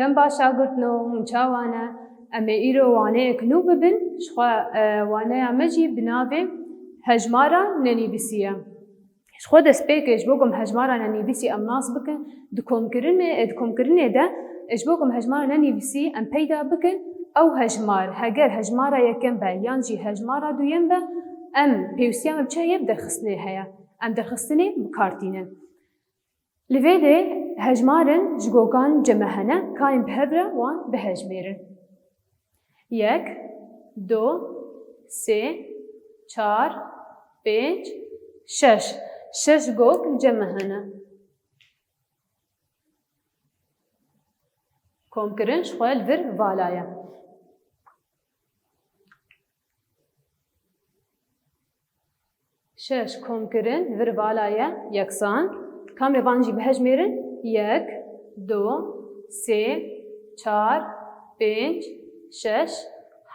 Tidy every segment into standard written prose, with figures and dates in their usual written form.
دم باشا گرتنو منچاوانه اما ایرو وانه کنو ببن شخوا وانه امجی بناوه هجمارا ننیویسیه شخوا دست پیکش بگم هجمارا ننیویسی ام ناس بکن دکم کرنه ده اش بگم هجمارا ننیویسی ام پیدا بکن او هجمار هگر هجمارا یکم به یانجی هجمارا دویم به ام پیوسیام بچه یب درخستنه هیا ام درخستنه بکارتینه لویده هجمارن جگوگان جمعهنه کاین بهبره وان بهجمیرن یک دو سه چار پنج شش گوگ جمعهنه کم کرن شخوال ور والایه شش کم کرن ور والایه یکسان کام روانجی بهجمیرن یک دو سه چار پنج شش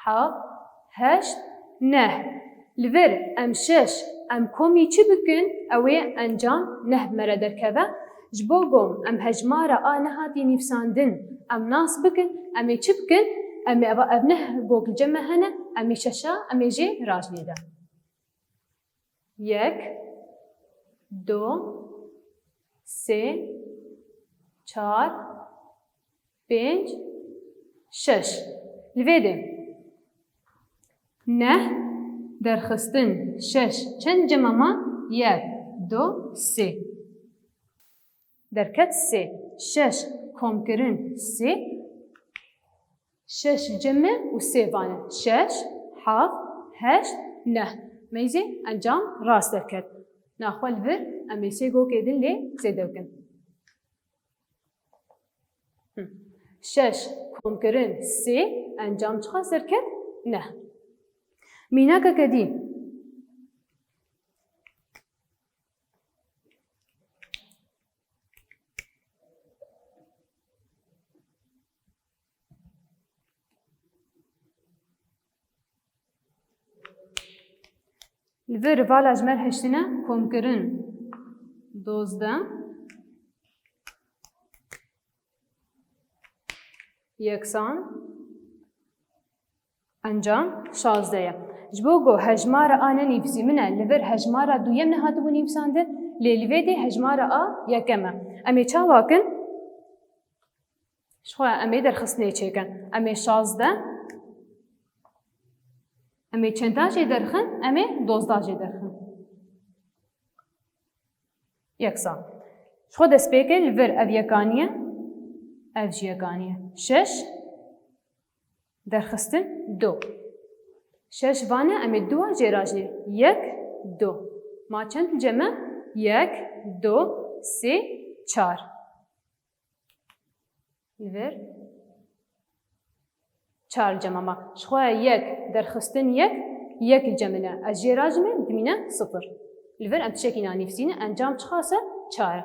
هفت هشت نه لور ام شش ام کومی چی بکن اوی انجام نه مره درکبه جبوگم ام هجماره آنه هاتی نفساندن ام ناس بکن امی چی بکن امی ابنه گوگل جمع هنه امی ششا امی جی راجلی ده یک دو سه چار پنج شش لویده نه درخستن شش چند جمع ما یک دو سه درکت سه شش کم کرن سه شش جمع و سه وانه شش هفت هشت نه میزه انجام راست درکت ناخوال ور امی سه گو کدن لی زیده بکن شش کم کرن سه انجام چخواست درکت نه میناک کدی الور والا جمر هشتنا کم کرن دوزده یکسان انجام شازده جبوگو هجمار آنه نیفزی منه لور هجمار دویم نهاتو بو نیفزانده لیلوه ده هجمار یکمه امی چا واکن شخواه امی درخستنه چیکن امی شازده امی چنده جه درخن امی دوزده جه درخن یکسان شخواه دست بیکه لور او یکانیه او جه یکانیه شش درخستن دو شش وانه امی دو جراجی یک دو ما چند جمع یک دو سه چار ور چار جمع ما شخواه یک درخستن یک جمع نه از جراج من دمینه صفر ور ام تشکی نانیفسینه انجام چخاسه چار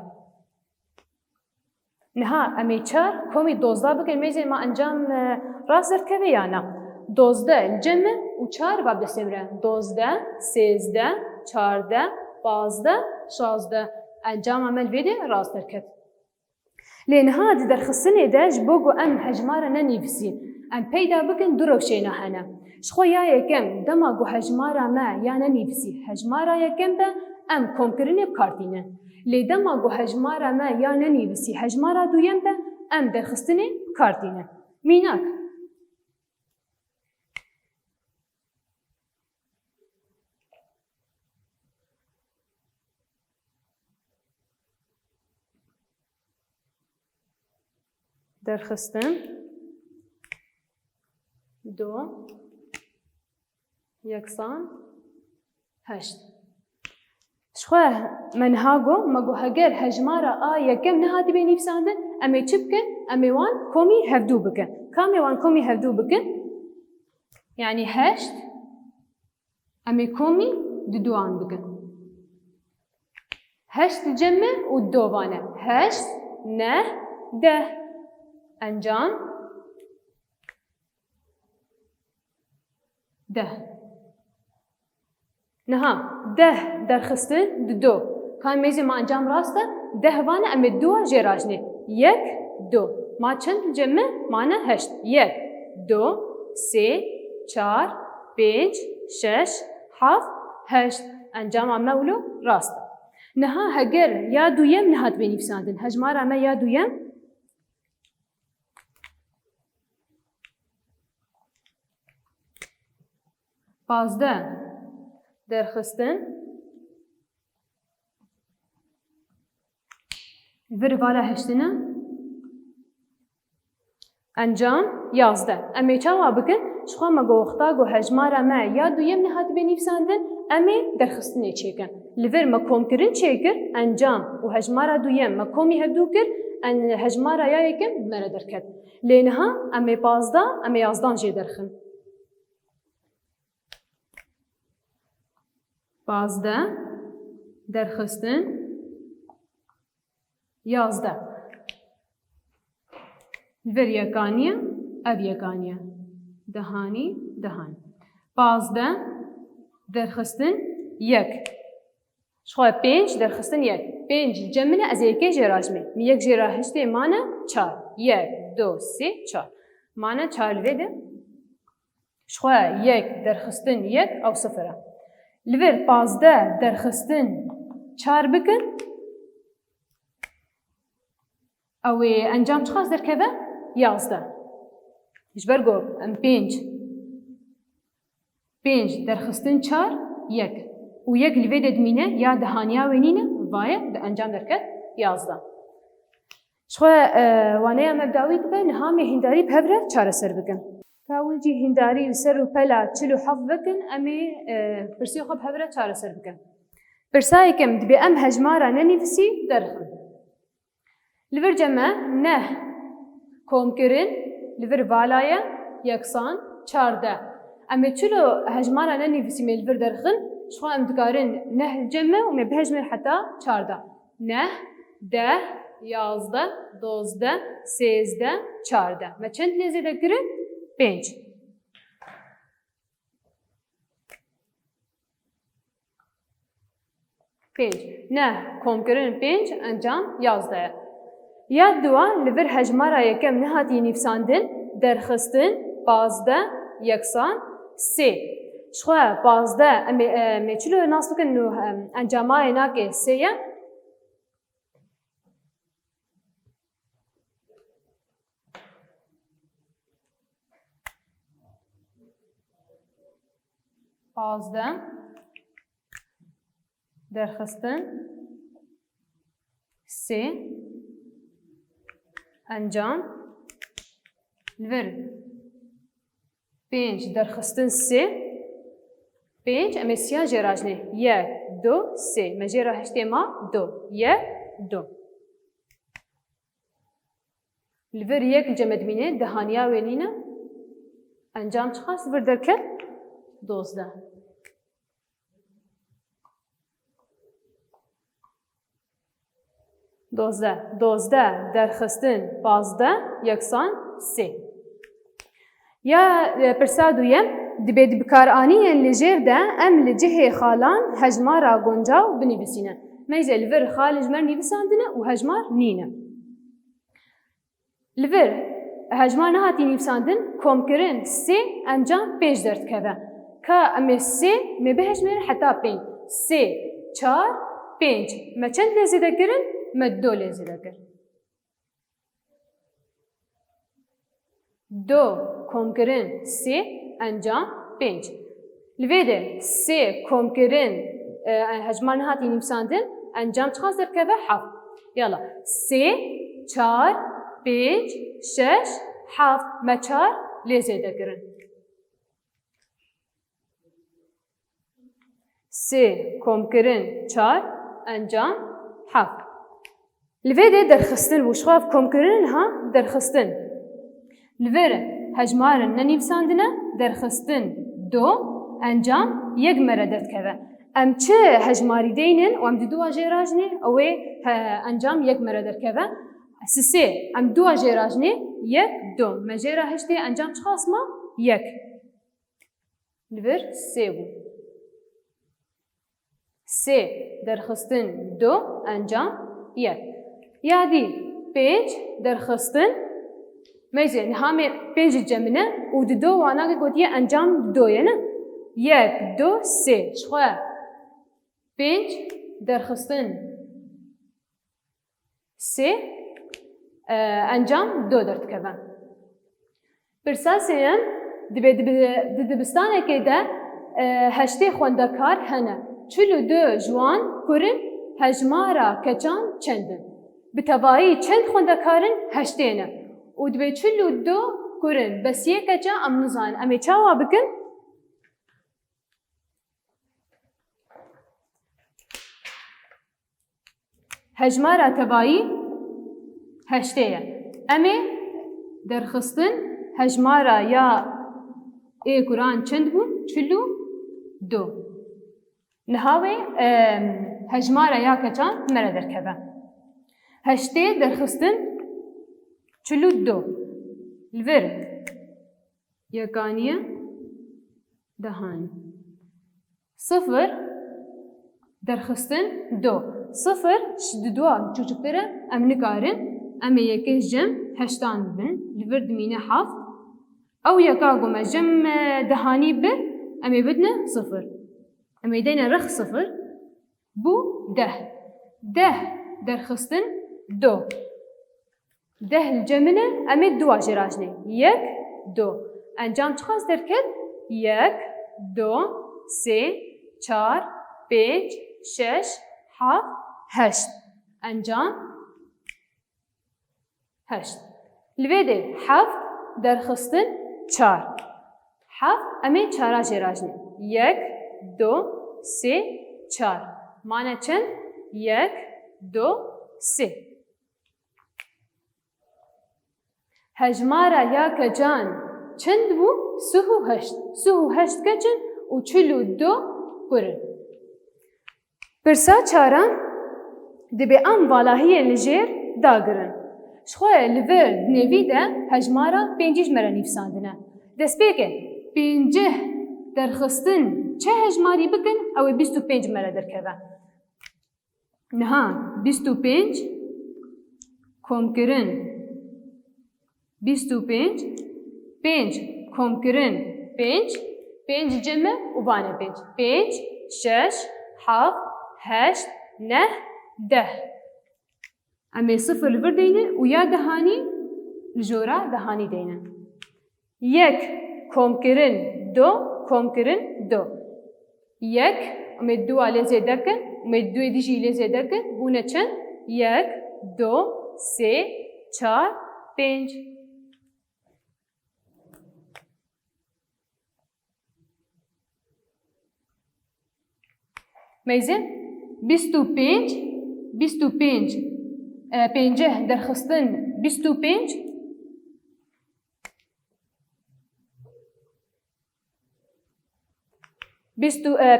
نها امی چار کومی دوزده بکن میزه ما انجام راست درکه یا نه دوزده الجمع و چار باب دستمره دوزده سیزده چارده پازده شازده انجام عمل ویده راست درکت لین ها دی درخستنه داش بگو ام هجماره ننیفسی ام پیدا بکن دروکشینا هنه شخو یا یکم دماغو هجماره ما یا ننیفسی هجماره یکم به ام کمکرینه بکارتینه لی دماغو هجماره ما یا ننیفسی هجماره دویم به ام درخستنه بکارتینه میناک درخستن دو یکسان هشت شخواه من هاگو مگو هگر هجمارا یکم نهاتی بی نیفساندن امی چی بکن؟ امی وان کومی هفدو بکن کامی وان کومی هفدو بکن؟ یعنی هشت امی کومی دوان بکن هشت جمع و دو وانه هشت نه ده انجام ده نها ده درخستن دو کان میزی ما انجام راسته ده وانه امی دو جراجنه یک دو ما چند جمع معنی هشت یک دو سه چار پنج شش هفت هشت انجام اما ولو راست نها هگر یا دویم نهات بنویساندن هجمار اما یا دویم پازده درخستن vir vala heştine انجام یازده امی چاوا بکن شخوا ما گوختا گو هجمارا ما یا دویم نهات بنویساندن امی درخستنی چیکن لور ما کوم کرن چیکر انجام و هجمارا دویم ما کومی هدو کر ان هجمارا یا یکم مره درکد لینها امی پازده امی یازدان جی درخن پازده درخستن یازده لور یکانیه او یکانیه دهانی دهان پازده درخستن یک شخواه پنج درخستن یک پنج جمعه از یکی جراجمه می یک جراحشته مانه چار یک دو سه چار مانه چار لوده شخواه یک درخستن یک او صفره لور پازده درخستن چار بکن او انجام چخواست درکبه یازده اجبر گو ام پنج درخستن چار یک و یک لوید دمینه یا دهانیا وینینه وایه به انجام درکت یازده شخواه وانه مبداوی که به نهامی هنداری بهبره چاره سر بکن کاول جی هنداری و سر و پلا چلو حف بکن امی پرسی خواب بهبره چاره سر بکن پرسایی کم دبی ام هجمارا ننفسی درخن لور جمع نه کوم کرن لور بالایه یکسان چارده اما چلو هجمارا ننفسی می لور درخن شو ام دکارن نه جمع و می بهجمر حتی چارده نه ده یازده دوزده سیزده چارده ما چند لیزیده کرن؟ پنج نه کوم کرن پنج انجام یازده یا دوا لور هجمارا یکم نهاتی نفساندن درخستن پازده یکسان سه شخواه پازده امی چلو ناس بکن نو انجامای ناکه سه پازده درخستن سه انجام لور پنج درخستن سه پنج امی سیا جراجنه یک دو سه مجرا هشته ما دو یک دو لور یک جمد مینه دهانیا وینینه انجام چخواست لور درکت دوزده دوزده درخستن پازده یکسان سه یا پرسا دویم دبید بکارانی لجیر ده ام لجه خالان هجمارا گنجاو بنویسینه میزه لور خال هجمار نویساندنه و هجمار نینه لور هجمار نهاتی نویساندن کوم کرن سه انجام پنج درد کبه که امی سه می به هجمار حتی پنج سه چار پنج ما چند لزیده کرن؟ ما دو لزیده کرن دو کوم کرن سه انجام پنج لویده سه کوم کرن هجمان هاتی نویساندن انجام چخواست در که به هفت یالا سه چار پنج شش هفت ما چار لزیده کرن سه کوم کرن چار انجام هفت لویده درخستن وشخواف کوم کرن ها درخستن لور هجمارن ننویساندنه درخستن دو انجام یک مره درد که ام چه هجماری دینن و ام دو جراجنه اوه انجام یک مره درد که سه ام دو جراجنه یک دو مجرا هشته انجام چخواست ما یک لور سه بو سه درخستن دو انجام یک یادی پنج درخستن میزه نهامی پنج جمعه و دو وانا که گویی انجام دویه نه یک دو سه شخواه پنج درخستن سه انجام دو درد کردن پرساسیم دبستانه که ده هشته خوندکار هنه چلو دو جوان کرن هجمارا کچان چندن به تبایی چند خوندکارن هشته نه و دبی چلو دو کرن بس یک کچا ام نزان امی چاوا بکن هجمارا تبایی هشته امی درخستن هجمارا یا ای قرآن چند بون چلو دو نهاوی هجمارا یا کچان مرا درکبه هشته درخستن چلو دو الور یکانیه دهان صفر درخستن دو صفر شد دو çocuklara em nikarin em yekê jem heştan bin li vir dimîne heft ew yeka gome jem dehanî bi em ê bidine sıfır em ê deyne rex sıfır bu deh deh derxistin do deh li cemine em ê duwa jê rajne yek do encam çi xas derket yek do sê çar pênc şeş heft هشت انجام هشت لبیده هفت درخستن چار هفت امی چارا جراجنه یک دو سه چار معنی چند یک دو سه هجمارا یا کجان چند بو سهو هشت کچن و چلو دو کرن پرسا چاران دبی ام والاهی لجیر داگرن. شخواه لور نوی ده هجمارا پنجیش مرا نیفساندنه. دست بیکن پنجه درخستن چه هجماری بکن او 25 مرا درکبه. نها 25 کم کرن 25 5 کم کرن 5 جمع و بانه 5 6 7 8 9 ده امی صفر لور دینه و یا دهانی لجورا دهانی دینه یک کم کرن دو یک امی دو لیزه دکن امی دوی دیجی لیزه دکن بونه چند یک دو سه چار پنج میزه 25 پنجه درخستن 25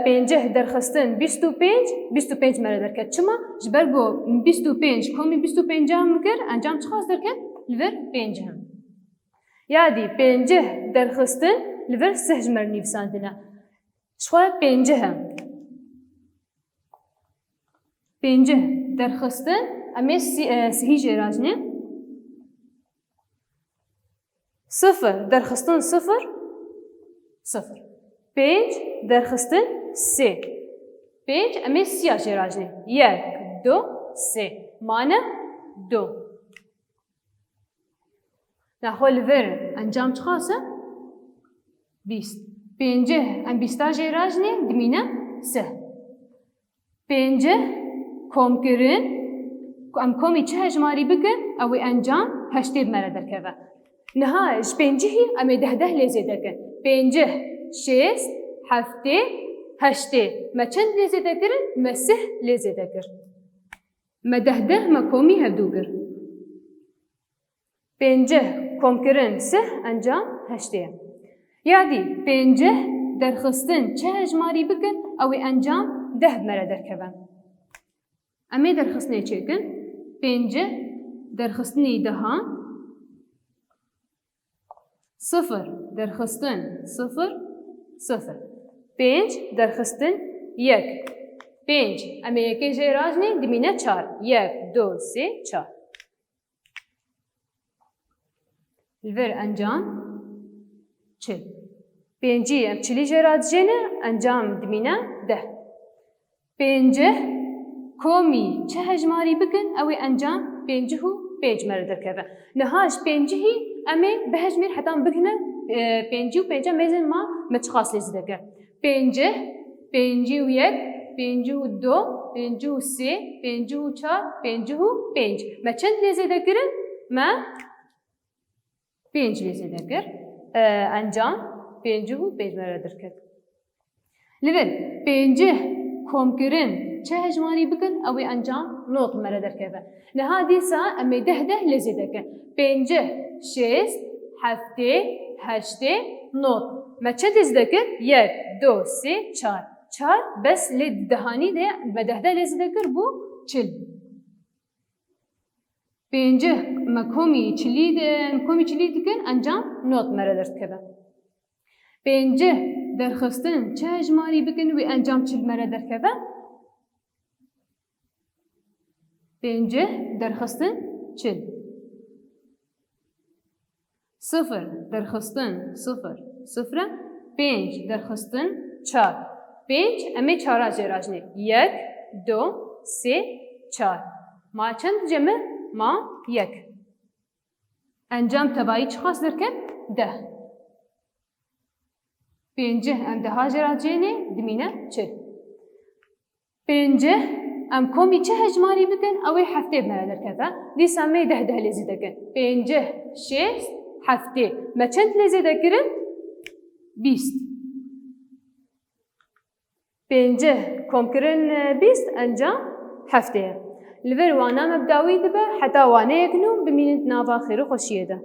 پنجه درخستن 25 مرا درکت چما جبر گو 25 کمی 25 هم کر انجام چه خواست درکت لور 5 هم یادی پنجه درخستن لور 6 مر نیفساندنه شوال 5 هم پنجه درخستن امی سهی جراجنه صفر درخستن صفر پنج درخستن سه پنج امی سیا جراجنه یک دو سه مانه دو نخوال ور انجام چه خاصه 20 پنجه ام 20 جراجنه دمینه سه پنجه کم کرن ام کمی چه هجماری بکن او انجام هشته مرا درکبه نهایش پنجه امی 10 لیزه دکن پنجه شیست هفته هشته ما چند لیزه دکرن ما 3 لیزه دکر ما 10 ما کمی هفدو گر پنجه کم کرن 3 انجام هشته یادی پنجه درخستن چه هجماری بکن او انجام 10 مرا درکبه امی درخستنی چیکن پنجه درخستنی دها صفر درخستن صفر پنج درخستن یک پنج امی یکی جراجنی دمینه 4 1 2 3 4 لور انجام چل. پنجی ام چلی جرات جنه انجام دمینه ده. پنجه کومی چه هجماری بکن اوی انجام پنجه هو پنج مرده کرده. نهاش پنجهی امی به هجمیر حتی بکنه پنجی و پنجه میزن ما متخاص لزده کرد. پنجه، پنجی و یک، پنجی و دو، پنجی و سه، پنجی و چهار، پنجی و پنج. ما چند لزده کرد؟ ما پنج لزده کرد. انجام پنجه و پنج مرده کرد. لبن پنجه کم کردن چه هجماری بکن اوی انجام نوت مرده کرده. نها دیسا امی ده لزده کرد. پنجه، شست، هفته، هشته، نوت. ما چه لزده کرد؟ یک، دو، سه، چهار. چهار بس لید دهانی ده و ده لزده کرد بو چل. پنجه ما کمی چلی کن انجام نوت مرده کرده. پنجه درخستن چه هجماری بکن و انجام چل مرده کرده؟ پنجه درخستن چل. صفر درخستن صفر صفره. پنج درخستن چار. پنج امی چارا جراجنه. یک، دو، سه، چار. ما چند جمع؟ ما یک. انجام تبایی چه خاص درکن؟ ده. پنجه ام ده جراجنه دمینه چل. پنجه ام کومی چه هجماری بکن اوی هفته بمرده کرده. دیس امی ده لزیده کن. پنجه، شست، هفته. ما چند لزیده کرن؟ بیست. پنجه کم کرن بیست انجام هفته. لور وانا مبداوی دبه حتی وانه یکنو بمینت نابا خیر و خوشیه ده.